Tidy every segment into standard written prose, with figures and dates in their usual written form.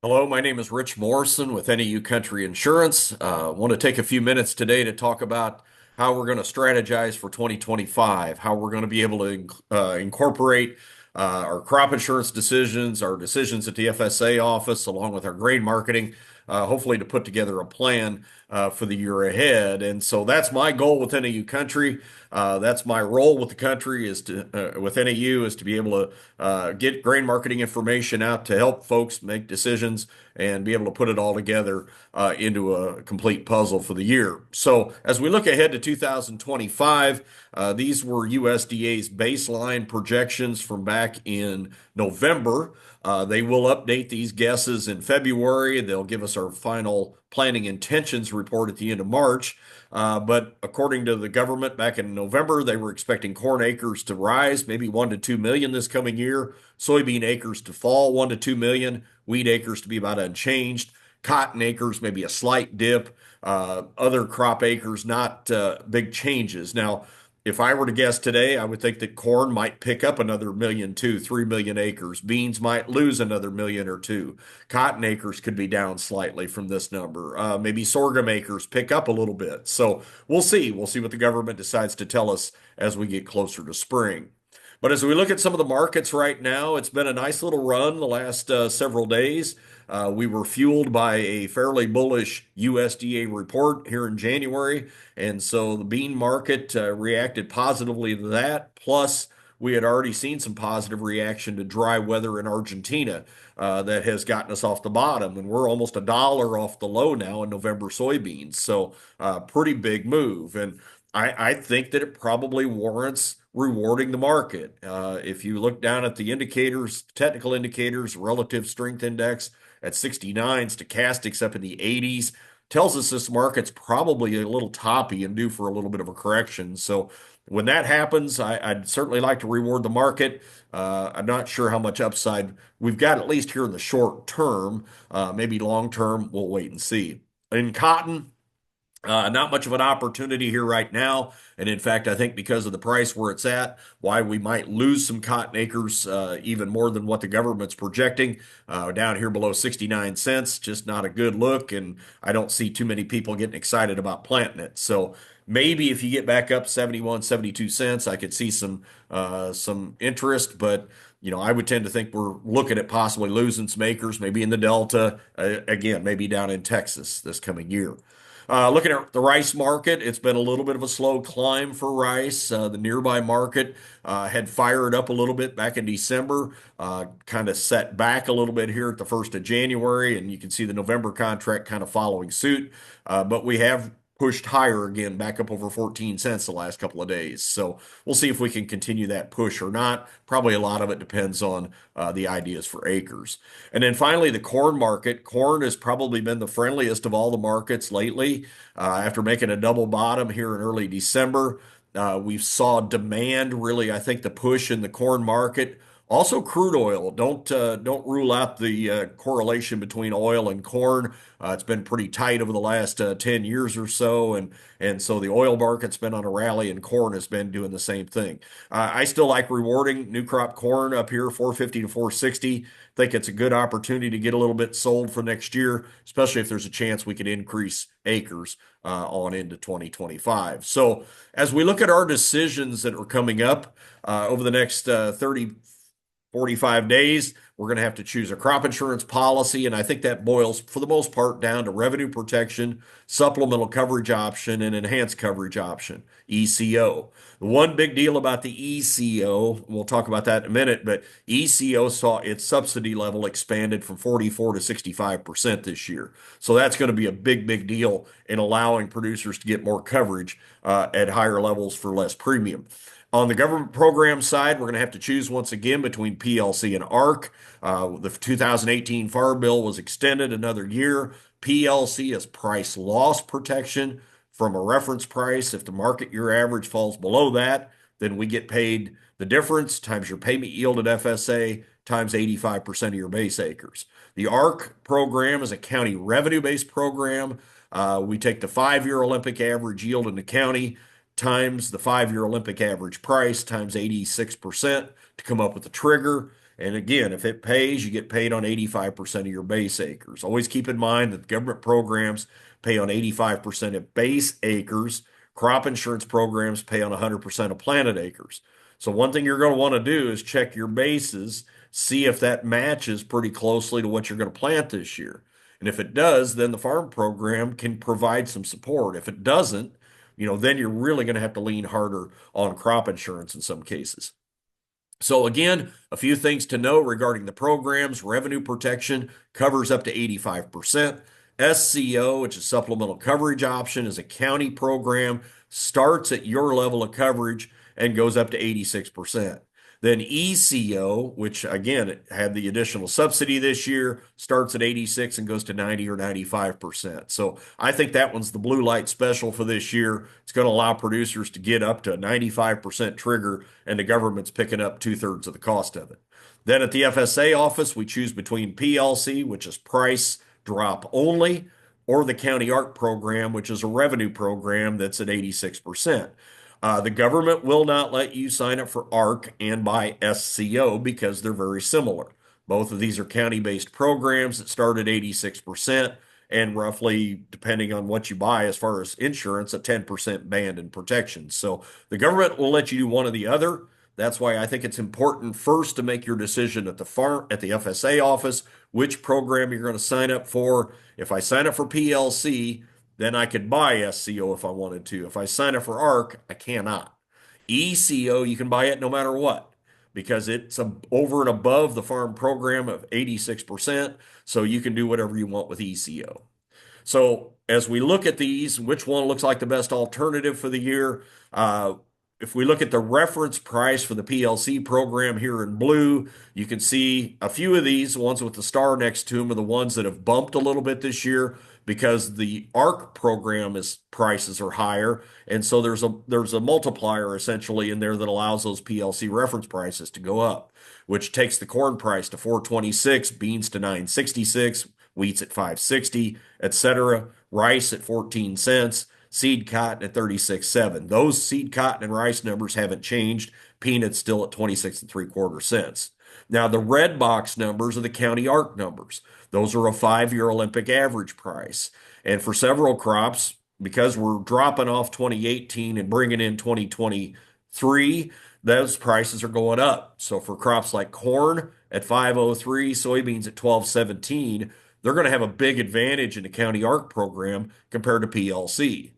Hello, my name is Rich Morrison with NEU Country Insurance. I want to take a few minutes today to talk about how we're going to strategize for 2025, how we're going to be able to incorporate our crop insurance decisions, our decisions at the FSA office, along with our grain marketing, hopefully to put together a plan for the year ahead. And so that's my goal with NEU Country. That's my role with the country is to with NEU is to be able to get grain marketing information out to help folks make decisions and be able to put it all together into a complete puzzle for the year. So as we look ahead to 2025, these were USDA's baseline projections from back in November. They will update these guesses in February. They'll give us our final planning intentions report at the end of March. But according to the government back in November, they were expecting corn acres to rise maybe 1 to 2 million this coming year, soybean acres to fall 1 to 2 million, wheat acres to be about unchanged, cotton acres maybe a slight dip, other crop acres not big changes. Now, if I were to guess today, I would think that corn might pick up another million, 3 million acres. Beans might lose another million or two. Cotton acres could be down slightly from this number. Maybe sorghum acres pick up a little bit. So we'll see. We'll see what the government decides to tell us as we get closer to spring. But as we look at some of the markets right now, it's been a nice little run the last several days. We were fueled by a fairly bullish USDA report here in January. And so the bean market reacted positively to that. Plus, we had already seen some positive reaction to dry weather in Argentina that has gotten us off the bottom. And we're almost $1 off the low now in November soybeans. So, pretty big move. And I think that it probably warrants rewarding the market. If you look down at the indicators, technical indicators, relative strength index at 69, stochastics up in the 80s, tells us this market's probably a little toppy and due for a little bit of a correction. So when that happens, I'd certainly like to reward the market. I'm not sure how much upside we've got, at least here in the short term. Maybe long term, we'll wait and see. In cotton, not much of an opportunity here right now. And in fact, I think because of the price where it's at, why we might lose some cotton acres, even more than what the government's projecting, down here below 69 cents. Just not a good look. And I don't see too many people getting excited about planting it. So maybe if you get back up 71, 72 cents, I could see some interest. But I would tend to think we're looking at possibly losing some acres, maybe in the Delta, again, maybe down in Texas this coming year. Looking at the rice market, it's been a little bit of a slow climb for rice. The nearby market had fired up a little bit back in December, kind of set back a little bit here at the 1st of January, and you can see the November contract kind of following suit. But we have pushed higher again, back up over 14 cents the last couple of days. So we'll see if we can continue that push or not. Probably a lot of it depends on the ideas for acres. And then finally, the corn market. Corn has probably been the friendliest of all the markets lately. After making a double bottom here in early December, we saw demand really, I think, the push in the corn market. Also, crude oil. Don't rule out the correlation between oil and corn. It's been pretty tight over the last 10 years or so, and so the oil market's been on a rally, and corn has been doing the same thing. I still like rewarding new crop corn up here, 450 to 460. Think it's a good opportunity to get a little bit sold for next year, especially if there's a chance we could increase acres on into 2025. So as we look at our decisions that are coming up over the next 30 45 days, we're going to have to choose a crop insurance policy. And I think that boils, for the most part, down to revenue protection, supplemental coverage option, and enhanced coverage option, ECO. The one big deal about the ECO, we'll talk about that in a minute, but ECO saw its subsidy level expanded from 44 to 65% this year. So that's going to be a big, big deal in allowing producers to get more coverage at higher levels for less premium. On the government program side, we're going to have to choose once again between PLC and ARC. The 2018 Farm Bill was extended another year. PLC is price loss protection from a reference price. If the market year average falls below that, then we get paid the difference times your payment yield at FSA times 85% of your base acres. The ARC program is a county revenue-based program. We take the 5-year Olympic average yield in the county times the 5-year Olympic average price times 86% to come up with the trigger. And again, if it pays, you get paid on 85% of your base acres. Always keep in mind that government programs pay on 85% of base acres. Crop insurance programs pay on 100% of planted acres. So one thing you're going to want to do is check your bases, see if that matches pretty closely to what you're going to plant this year. And if it does, then the farm program can provide some support. If it doesn't, then you're really going to have to lean harder on crop insurance in some cases. So again, a few things to know regarding the programs. Revenue protection covers up to 85%. SCO, which is supplemental coverage option, is a county program, starts at your level of coverage and goes up to 86%. Then ECO, which again had the additional subsidy this year, starts at 86 and goes to 90 or 95%. So I think that one's the blue light special for this year. It's going to allow producers to get up to a 95% trigger, and the government's picking up 2/3 of the cost of it. Then at the FSA office, we choose between PLC, which is price drop only, or the County ARC program, which is a revenue program that's at 86%. The government will not let you sign up for ARC and buy SCO because they're very similar. Both of these are county-based programs that start at 86% and roughly, depending on what you buy as far as insurance, a 10% band in protection. So the government will let you do one or the other. That's why I think it's important first to make your decision at the FSA office, which program you're going to sign up for. If I sign up for PLC, then I could buy SCO if I wanted to. If I sign up for ARC, I cannot. ECO, you can buy it no matter what because it's over and above the farm program of 86%. So you can do whatever you want with ECO. So as we look at these, which one looks like the best alternative for the year? If we look at the reference price for the PLC program here in blue, you can see a few of these, ones with the star next to them, are the ones that have bumped a little bit this year because the ARC program prices are higher, and so there's a multiplier essentially in there that allows those PLC reference prices to go up, which takes the corn price to 426, beans to 966, wheat's at 560, etc. Rice at 14 cents. Seed cotton at 36.7. Those seed cotton and rice numbers haven't changed. Peanuts still at 26 and 3/4 cents. Now, the red box numbers are the county ARC numbers. Those are a 5-year Olympic average price. And for several crops, because we're dropping off 2018 and bringing in 2023, those prices are going up. So for crops like corn at 503, soybeans at 1217, they're going to have a big advantage in the county ARC program compared to PLC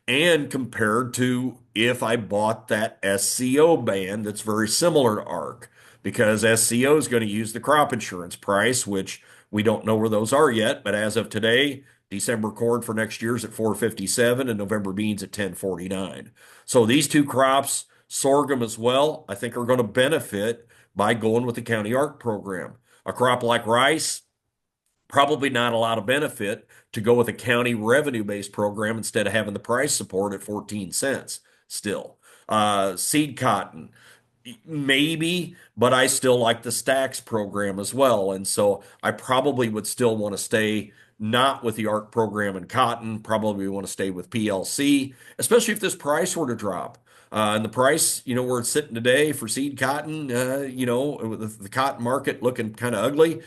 and compared to if I bought that SCO band that's very similar to ARC, because SCO is going to use the crop insurance price, which we don't know where those are yet, but as of today, December corn for next year is at 457 and November beans at 1049. So these two crops, sorghum as well, I think are going to benefit by going with the county ARC program. A crop like rice, probably not a lot of benefit to go with a county revenue-based program instead of having the price support at 14 cents still. Seed cotton, maybe, but I still like the stacks program as well. And so I probably would still want to stay not with the ARC program and cotton, probably want to stay with PLC, especially if this price were to drop. And the price, where it's sitting today for seed cotton, with the cotton market looking kind of ugly,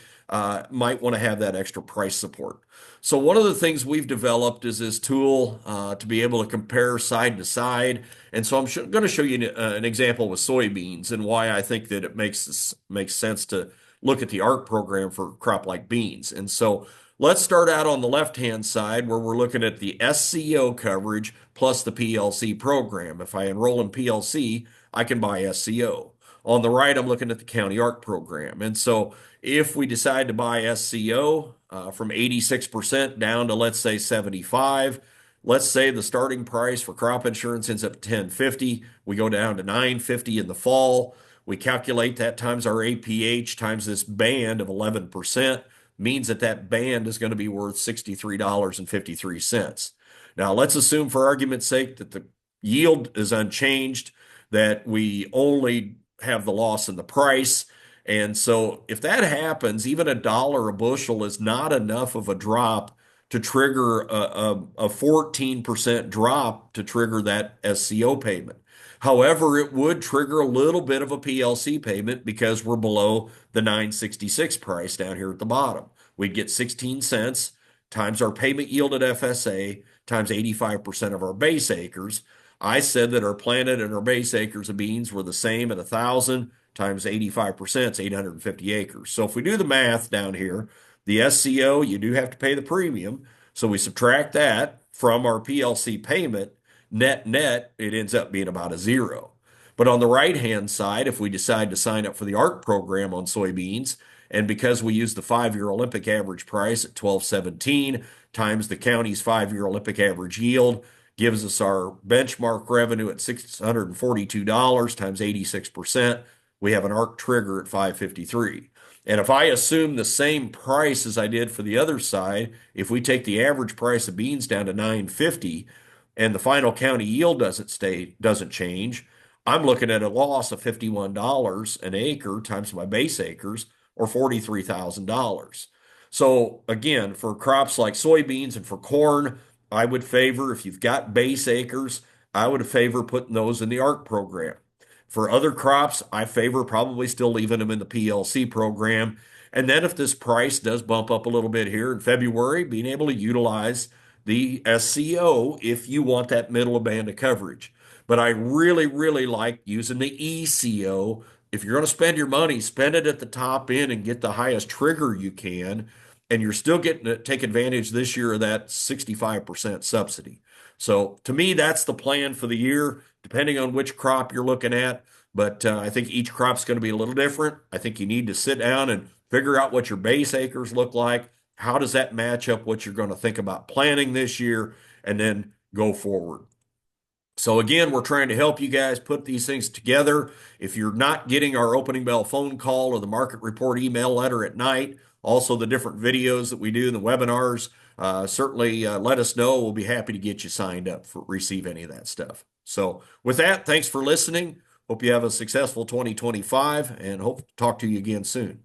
might want to have that extra price support. So one of the things we've developed is this tool to be able to compare side to side. And so I'm going to show you an example with soybeans and why I think that it makes sense to look at the ARC program for a crop like beans. And so let's start out on the left-hand side where we're looking at the SCO coverage plus the PLC program. If I enroll in PLC, I can buy SCO. On the right, I'm looking at the county ARC program. And so if we decide to buy SCO from 86% down to, let's say, 75, let's say the starting price for crop insurance ends up at 1050. We go down to 950 in the fall. We calculate that times our APH times this band of 11%, means that band is going to be worth $63.53. Now, let's assume for argument's sake that the yield is unchanged, that we only have the loss in the price. And so if that happens, even $1 a bushel is not enough of a drop to trigger a 14% drop to trigger that SCO payment. However, it would trigger a little bit of a PLC payment because we're below the 966 price down here at the bottom. We'd get 16 cents times our payment yield at FSA times 85% of our base acres. I said that our planted and our base acres of beans were the same at 1,000 times 85% is 850 acres. So if we do the math down here, the SCO, you do have to pay the premium. So we subtract that from our PLC payment, net net, it ends up being about a zero. But on the right hand side, if we decide to sign up for the ARC program on soybeans, and because we use the 5-year Olympic average price at 1217 times the county's 5-year Olympic average yield, gives us our benchmark revenue at $642 times 86%. We have an ARC trigger at 553. And if I assume the same price as I did for the other side, if we take the average price of beans down to 950 and the final county yield doesn't change, I'm looking at a loss of $51 an acre times my base acres or $43,000. So again, for crops like soybeans and for corn, I would favor, if you've got base acres, I would favor putting those in the ARC program. For other crops, I favor probably still leaving them in the PLC program. And then if this price does bump up a little bit here in February, being able to utilize the SCO if you want that middle band of coverage. But I really, really like using the ECO. If you're going to spend your money, spend it at the top end and get the highest trigger you can. And you're still getting to take advantage this year of that 65% subsidy. So to me, that's the plan for the year, depending on which crop you're looking at. But I think each crop's going to be a little different. I think you need to sit down and figure out what your base acres look like. How does that match up what you're going to think about planting this year, and then go forward. So again, we're trying to help you guys put these things together. If you're not getting our opening bell phone call or the market report email letter at night, also the different videos that we do in the webinars, certainly let us know. We'll be happy to get you signed up for receive any of that stuff. So with that, thanks for listening. Hope you have a successful 2025 and hope to talk to you again soon.